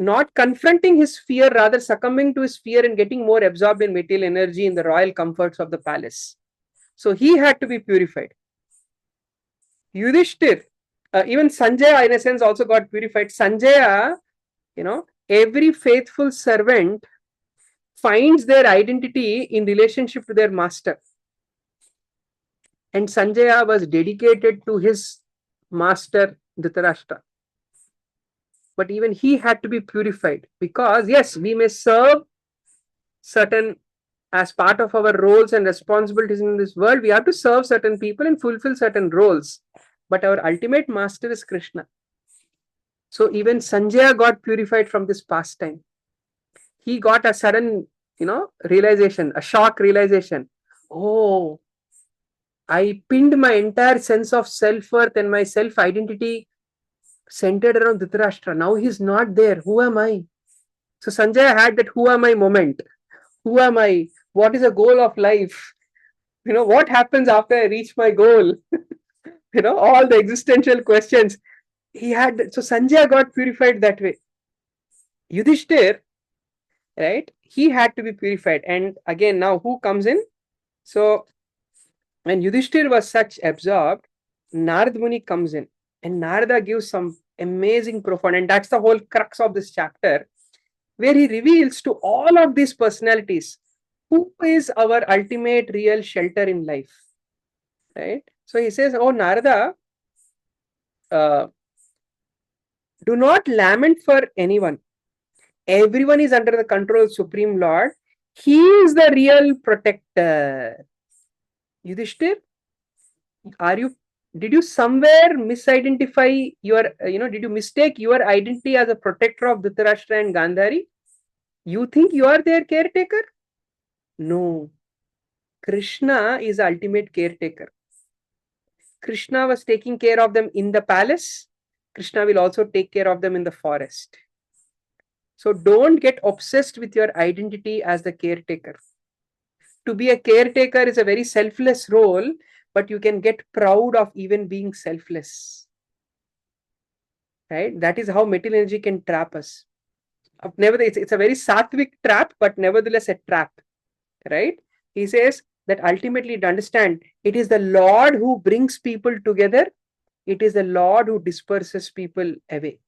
not confronting his fear, rather succumbing to his fear and getting more absorbed in material energy in the royal comforts of the palace. So he had to be purified. Yudhishthir, even Sanjaya in a sense also got purified. Sanjaya, every faithful servant finds their identity in relationship to their master. And Sanjaya was dedicated to his master Dhritarashtra. But even he had to be purified because, yes, we may serve certain, as part of our roles and responsibilities in this world, we have to serve certain people and fulfill certain roles. But our ultimate master is Krishna. So even Sanjaya got purified from this pastime. He got a sudden, realization, a shock realization. Oh, I pinned my entire sense of self-worth and my self-identity centered around Dhritarashtra. Now he's not there. Who am I? So Sanjaya had that who am I moment. Who am I? What is the goal of life? What happens after I reach my goal? All the existential questions. He had, so Sanjaya got purified that way. Yudhishthir, right? He had to be purified. And again, now who comes in? So when Yudhishthir was such absorbed, Narad Muni comes in. And Narada gives some amazing, profound, and that's the whole crux of this chapter, where he reveals to all of these personalities who is our ultimate real shelter in life, right? So he says, oh Narada, do not lament for anyone. Everyone is under the control of Supreme Lord. He is the real protector. Yudhishthir, did you somewhere misidentify your, did you mistake your identity as a protector of Dhritarashtra and Gandhari? You think you are their caretaker? No. Krishna is the ultimate caretaker. Krishna was taking care of them in the palace. Krishna will also take care of them in the forest. So don't get obsessed with your identity as the caretaker. To be a caretaker is a very selfless role, but you can get proud of even being selfless. Right? That is how material energy can trap us. Nevertheless, it's a very sattvic trap, but nevertheless a trap. Right? He says that ultimately to understand, it is the Lord who brings people together. It is the Lord who disperses people away.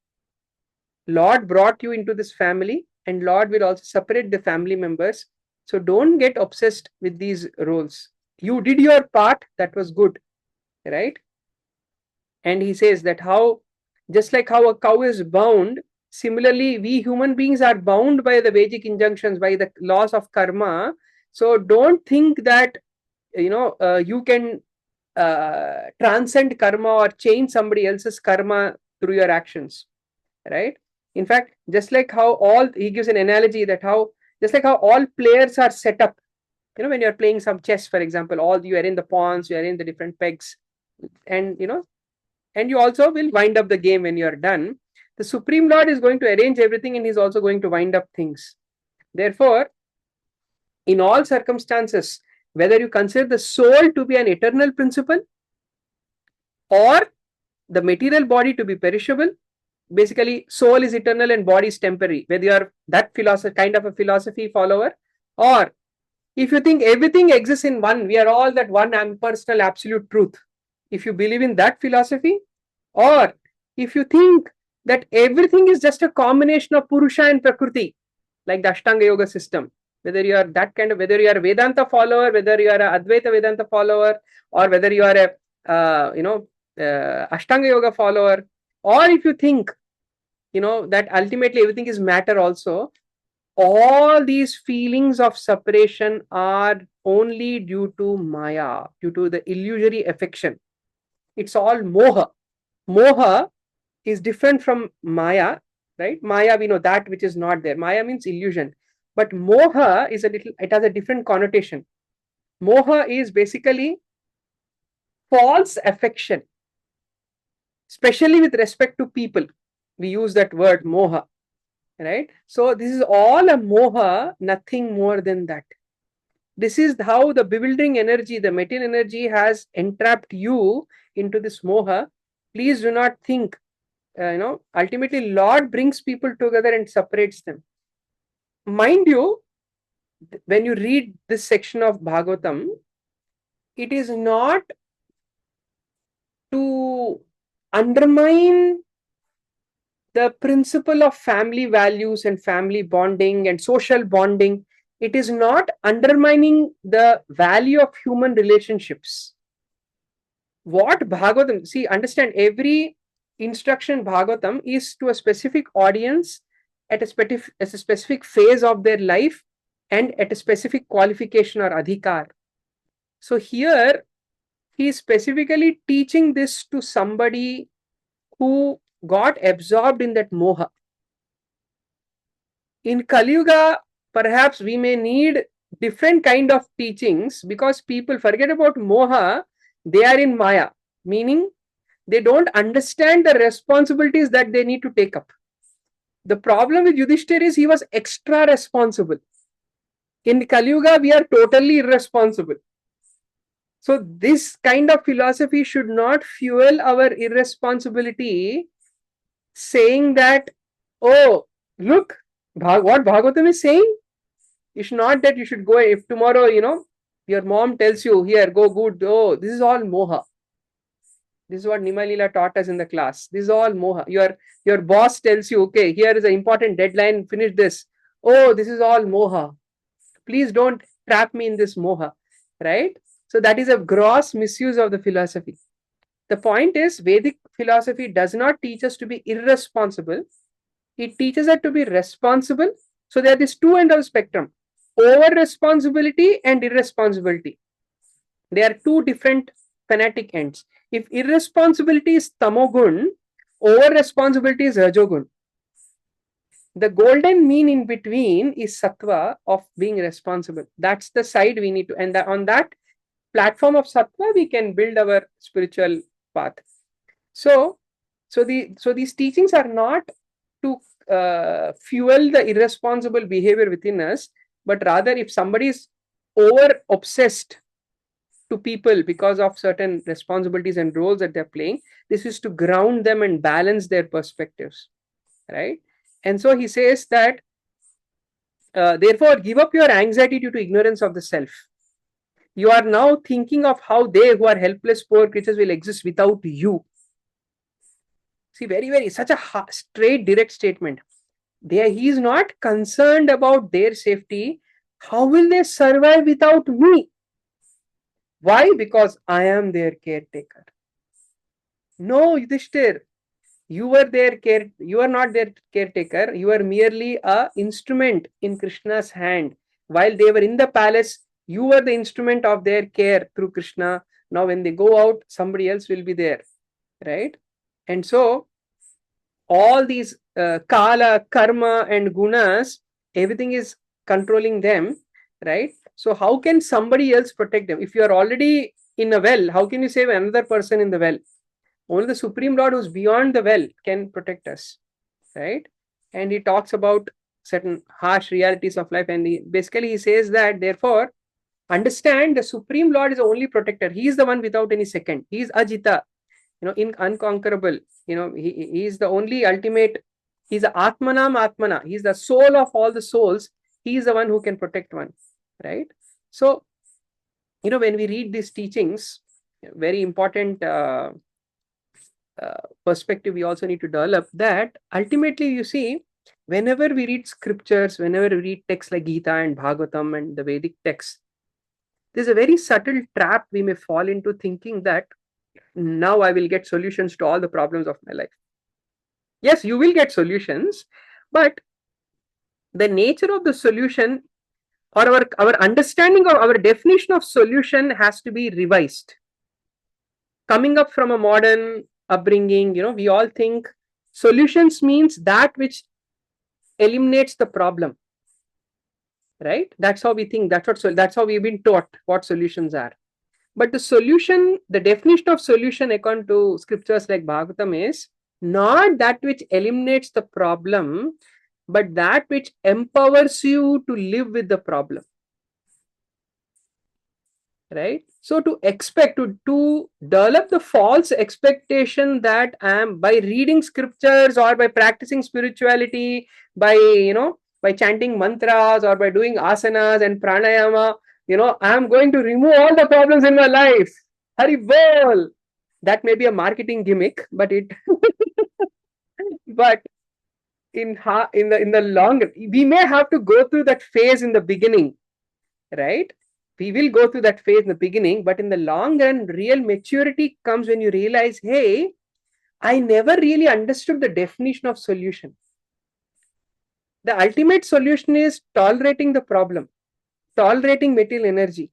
Lord brought you into this family, and Lord will also separate the family members. So don't get obsessed with these roles. You did your part, that was good, right? And he says that how, just like how a cow is bound, similarly, we human beings are bound by the Vedic injunctions, by the laws of karma. So don't think that, you can transcend karma or change somebody else's karma through your actions, right? In fact, just like how he gives an analogy that just like how all players are set up, when you're playing some chess, for example, you are in the pawns, you are in the different pegs, and and you also will wind up the game when you're done. The Supreme Lord is going to arrange everything and he's also going to wind up things. Therefore, in all circumstances, whether you consider the soul to be an eternal principle or the material body to be perishable, basically soul is eternal and body is temporary, whether you are that philosophy, kind of a philosophy follower, or if you think everything exists in one, we are all that one impersonal absolute truth, if you believe in that philosophy, or if you think that everything is just a combination of Purusha and Prakriti, like the Ashtanga Yoga system, whether you are that kind of, whether you are a Vedanta follower, whether you are a Advaita Vedanta follower, or whether you are a Ashtanga Yoga follower, or if you think that ultimately everything is matter also, all these feelings of separation are only due to Maya, due to the illusory affection. It's all moha. Moha is different from Maya, right? Maya, we know that which is not there. Maya means illusion. But moha is it has a different connotation. Moha is basically false affection, especially with respect to people. We use that word moha, right? So this is all a moha, nothing more than that. This is how the bewildering energy, the material energy has entrapped you into this moha. Please do not think, ultimately Lord brings people together and separates them. Mind you, when you read this section of Bhagavatam, it is not to undermine the principle of family values and family bonding and social bonding. It is not undermining the value of human relationships. What Bhagavatam, see, understand, every instruction Bhagavatam is to a specific audience at a specific phase of their life and at a specific qualification or adhikar. So here, he is specifically teaching this to somebody who got absorbed in that moha. In Kali Yuga, perhaps we may need different kind of teachings, because people forget about moha, they are in Maya, meaning they don't understand the responsibilities that they need to take up. The problem with Yudhishthira is he was extra responsible. In Kali Yuga, we are totally irresponsible. So this kind of philosophy should not fuel our irresponsibility, saying that, oh, look, what Bhagavatam is saying, it's not that you should go, if tomorrow, your mom tells you, here, go good, oh, this is all moha. This is what Nimai Lila taught us in the class. This is all moha. Your boss tells you, okay, here is an important deadline, finish this. Oh, this is all moha. Please don't trap me in this moha, right? So that is a gross misuse of the philosophy. The point is, Vedic philosophy does not teach us to be irresponsible. It teaches us to be responsible. So there is two ends of the spectrum: over responsibility and irresponsibility. They are two different fanatic ends. If irresponsibility is tamogun, over responsibility is rajogun. The golden mean in between is sattva, of being responsible. That's the side we need to, and on that platform of sattva, we can build our spiritual path. So these teachings are not to fuel the irresponsible behavior within us, but rather, if somebody is over obsessed to people because of certain responsibilities and roles that they're playing, this is to ground them and balance their perspectives, right? And so he says that, therefore, give up your anxiety due to ignorance of the self. You are now thinking of how they who are helpless, poor creatures will exist without you. See, very, such a straight, direct statement. He is not concerned about their safety. How will they survive without me? Why? Because I am their caretaker. No, Yudhishthir, you are not their caretaker. You are merely an instrument in Krishna's hand. While they were in the palace, you were the instrument of their care through Krishna. Now when they go out, somebody else will be there, right? And so all these kala, karma and gunas, everything is controlling them, right? So how can somebody else protect them? If you are already in a well, how can you save another person in the well? Only the Supreme Lord who's beyond the well can protect us. right? And he talks about certain harsh realities of life, and basically he says that therefore understand the Supreme Lord is the only protector. He is the one without any second. He is Ajita, unconquerable. He is the only ultimate. He's the Atmanam Atmana. He's the soul of all the souls. He is the one who can protect one, right? So, when we read these teachings, very important perspective we also need to develop, that ultimately, you see, whenever we read scriptures, whenever we read texts like Gita and Bhagavatam and the Vedic texts, there's a very subtle trap we may fall into, thinking that now I will get solutions to all the problems of my life. Yes, you will get solutions, but the nature of the solution, or our understanding of our definition of solution, has to be revised. Coming up from a modern upbringing, we all think solutions means that which eliminates the problem, right? That's how we think. That's how we've been taught what solutions are. But the definition of solution according to scriptures like Bhagavatam is not that which eliminates the problem, but that which empowers you to live with the problem. Right? So to develop the false expectation that I am, by reading scriptures or by practicing spirituality, by chanting mantras or by doing asanas and pranayama, I am going to remove all the problems in my life. Hari bol. That may be a marketing gimmick, but but in the long, we may have to go through that phase in the beginning, right? We will go through that phase in the beginning, but in the long run, real maturity comes when you realize, hey, I never really understood the definition of solution. The ultimate solution is tolerating the problem, tolerating material energy.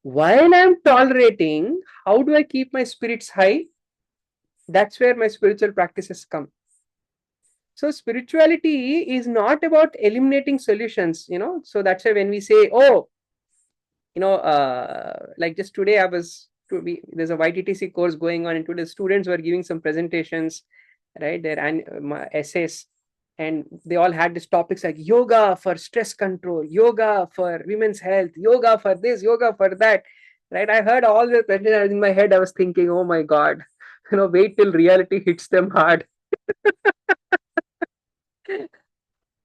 While I'm tolerating, how do I keep my spirits high? That's where my spiritual practices come. So spirituality is not about eliminating solutions, So that's why when we say, oh, like just today there's a YTTC course going on, and today students were giving some presentations, right? Their essays, and they all had these topics like yoga for stress control, yoga for women's health, yoga for this, yoga for that, right? I heard all the presentations in my head. I was thinking, oh my God, wait till reality hits them hard.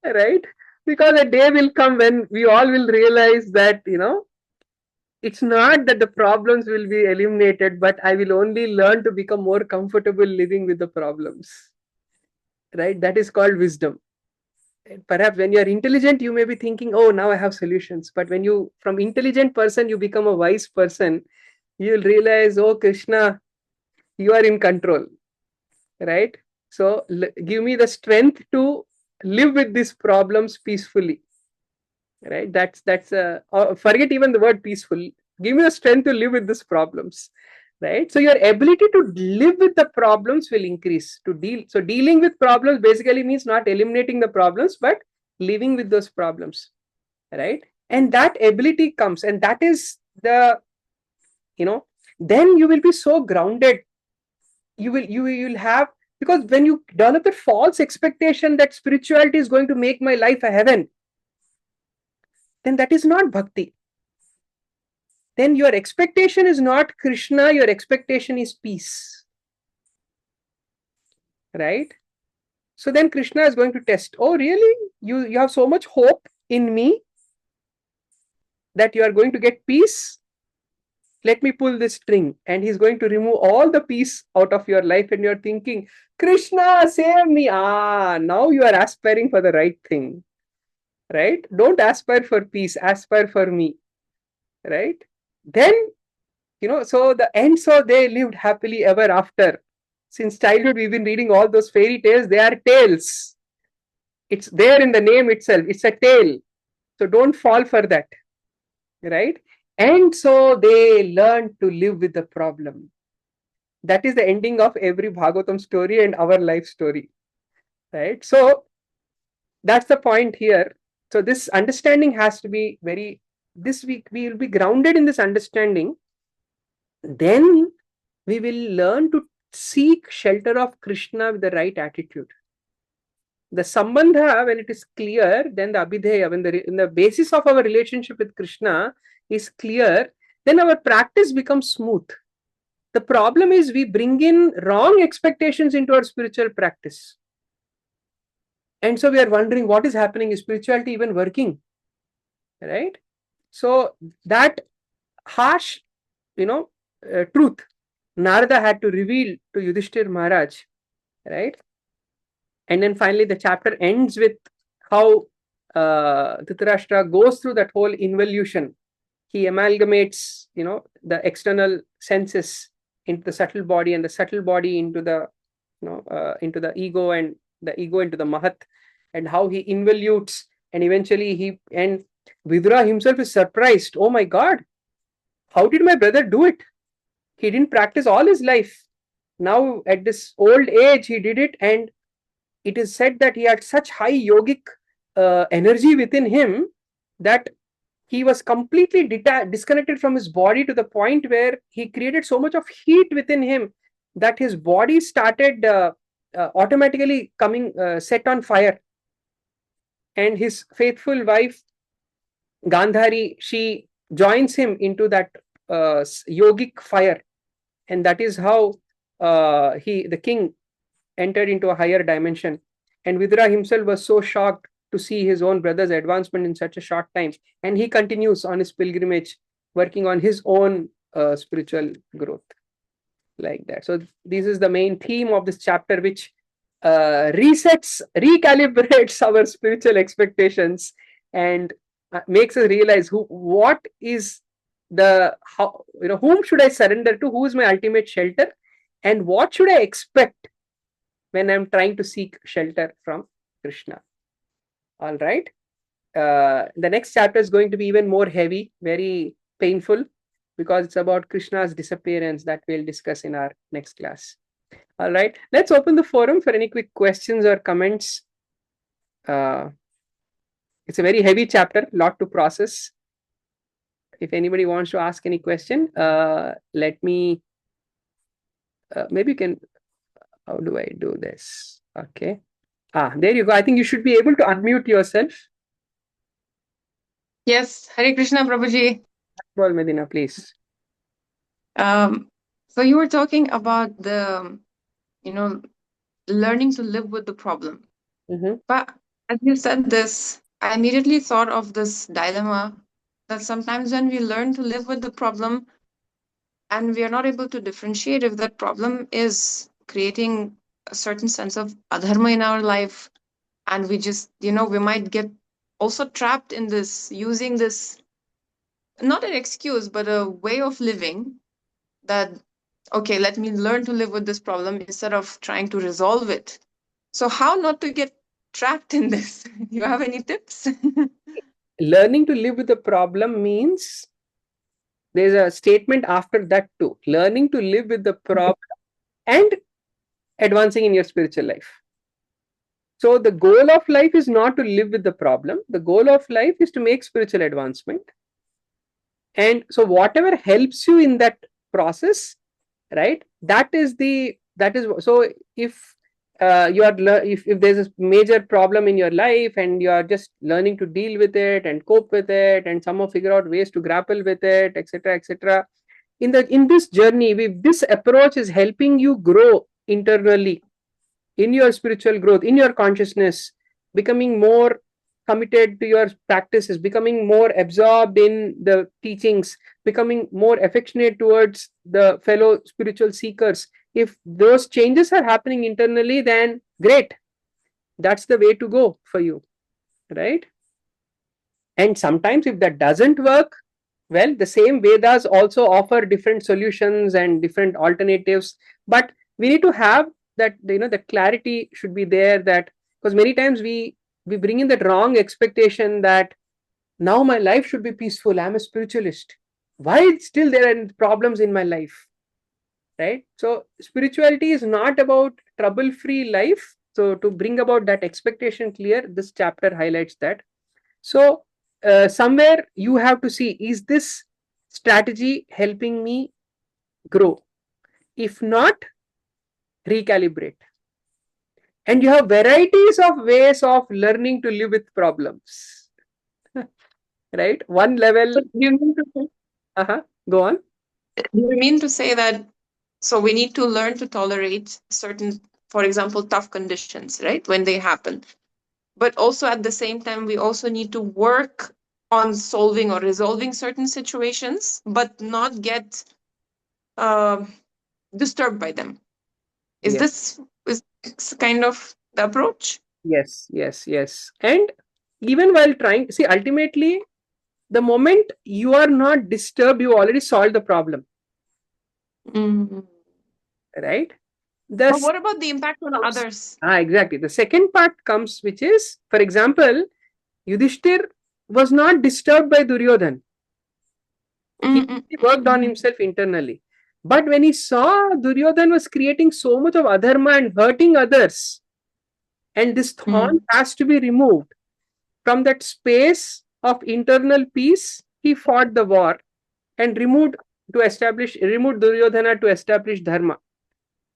Right? Because a day will come when we all will realize that, it's not that the problems will be eliminated, but I will only learn to become more comfortable living with the problems. Right? That is called wisdom. And perhaps when you are intelligent, you may be thinking, oh, now I have solutions. But when from intelligent person, you become a wise person, you'll realize, oh, Krishna, you are in control. Right? So give me the strength to live with these problems peacefully. Right? That's forget even the word peaceful. Give me the strength to live with these problems. Right? So your ability to live with the problems will increase. So dealing with problems basically means not eliminating the problems, but living with those problems. Right? And that ability comes, and that is then you will be so grounded. You will have, because when you develop a false expectation that spirituality is going to make my life a heaven, then that is not bhakti. Then your expectation is not Krishna, your expectation is peace. Right? So then Krishna is going to test, oh really? You have so much hope in me that you are going to get peace? Let me pull this string. And he's going to remove all the peace out of your life, and you're thinking, Krishna, save me. Now you are aspiring for the right thing. Right? Don't aspire for peace, aspire for me. Right? Then, so the end, so they lived happily ever after. Since childhood, we've been reading all those fairy tales. They are tales. It's there in the name itself. It's a tale. So don't fall for that. Right? And so they learned to live with the problem. That is the ending of every Bhagavatam story and our life story. Right? So that's the point here. So this understanding has to be this week we will be grounded in this understanding. Then we will learn to seek shelter of Krishna with the right attitude. The sambandha, when it is clear, then the abhidheya, when the basis of our relationship with Krishna is clear, then our practice becomes smooth. The problem is we bring in wrong expectations into our spiritual practice. And so we are wondering what is happening. Is spirituality even working? Right? So that harsh, truth, Narada had to reveal to Yudhishthir Maharaj, right? And then finally the chapter ends with how Dhritarashtra goes through that whole involution. He amalgamates, the external senses into the subtle body, and the subtle body into the, into the ego, and the ego into the Mahat, and how he involutes, and eventually Vidura himself is surprised. Oh my God, how did my brother do it? He didn't practice all his life. Now at this old age, he did it, and it is said that he had such high yogic energy within him that he was completely disconnected from his body, to the point where he created so much of heat within him that his body started automatically coming set on fire. And his faithful wife Gandhari, she joins him into that yogic fire, and that is how the king entered into a higher dimension. And Vidura himself was so shocked to see his own brother's advancement in such a short time, and he continues on his pilgrimage, working on his own spiritual growth, like that. So this is the main theme of this chapter, which recalibrates our spiritual expectations, and makes us realize whom should I surrender to, who is my ultimate shelter, and what should I expect when I'm trying to seek shelter from Krishna. All right. The next chapter is going to be even more heavy, very painful, because it's about Krishna's disappearance, that we'll discuss in our next class. All right. Let's open the forum for any quick questions or comments. It's a very heavy chapter, lot to process. If anybody wants to ask any question, let me, maybe you can, how do I do this? Okay. There you go. I think you should be able to unmute yourself. Yes. Hare Krishna, Prabhuji. Well, Medina, please. So you were talking about the, learning to live with the problem. But as you said this, I immediately thought of this dilemma that sometimes when we learn to live with the problem and we are not able to differentiate if that problem is creating a certain sense of adharma in our life, and we just, we might get also trapped in this, using this, not an excuse, but a way of living that, okay, let me learn to live with this problem instead of trying to resolve it. So how not to get trapped in this? You have any tips? Learning to live with the problem means there's a statement after that too. Learning to live with the problem and advancing in your spiritual life. So the goal of life is not to live with the problem. The goal of life is to make spiritual advancement. And so whatever helps you in that process, right? So if if there's a major problem in your life and you are just learning to deal with it and cope with it and somehow figure out ways to grapple with it, etc., etc., in this journey, if this approach is helping you grow internally in your spiritual growth, in your consciousness, becoming more committed to your practices, becoming more absorbed in the teachings, becoming more affectionate towards the fellow spiritual seekers, if those changes are happening internally, then great. That's the way to go for you, right? And sometimes if that doesn't work, well, the same Vedas also offer different solutions and different alternatives, but we need to have that, the clarity should be there, that because many times we bring in that wrong expectation that now my life should be peaceful, I'm a spiritualist, why still there are problems in my life, right? So spirituality is not about trouble-free life. So to bring about that expectation clear, this chapter highlights that. So somewhere you have to see, is this strategy helping me grow? If not, recalibrate. And you have varieties of ways of learning to live with problems. Right? One level. So do you mean to say, Go on. do you mean to say that so we need to learn to tolerate certain, for example, tough conditions, right, when they happen? But also at the same time, we also need to work on solving or resolving certain situations, but not get uh, disturbed by them. Is Yes. this kind of the approach? Yes, yes, yes. And even while trying, see, ultimately, the moment you are not disturbed, you already solved the problem. Right? But what about the impact on others? Exactly. The second part comes, which is, for example, Yudhishthir was not disturbed by Duryodhan. He worked on himself internally. But when he saw Duryodhan was creating so much of adharma and hurting others, and this thorn has to be removed, from that space of internal peace, he fought the war and removed Duryodhana to establish dharma.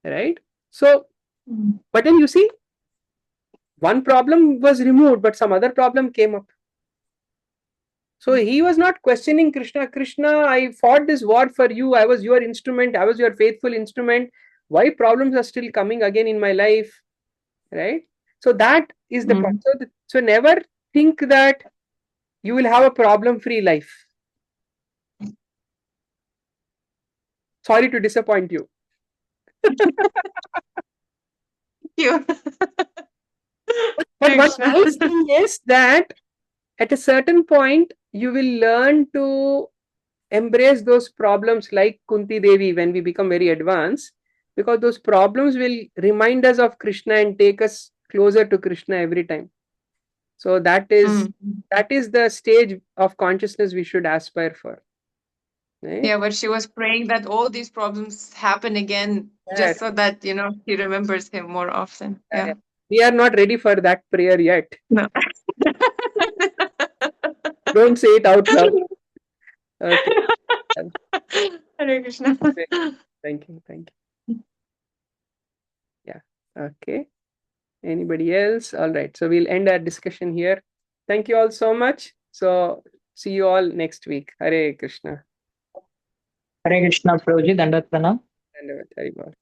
Right? So, but then you see, one problem was removed, but some other problem came up. So he was not questioning Krishna. Krishna, I fought this war for you. I was your instrument. I was your faithful instrument. Why problems are still coming again in my life? Right? So that is the point. So never think that you will have a problem-free life. Sorry to disappoint you. You. But one nice thing is that at a certain point, you will learn to embrace those problems like Kunti Devi when we become very advanced, because those problems will remind us of Krishna and take us closer to Krishna every time. So that is the stage of consciousness we should aspire for. Right? Yeah, but she was praying that all these problems happen again, just so that he remembers him more often. Yeah. We are not ready for that prayer yet. No. Don't say it out loud. Okay. Hare Krishna. Thank you. Yeah. Okay. Anybody else? All right. So we'll end our discussion here. Thank you all so much. So see you all next week. Hare Krishna. Hare Krishna, Prabhuji, Dandavat Pranam. Dandavat, Haribol.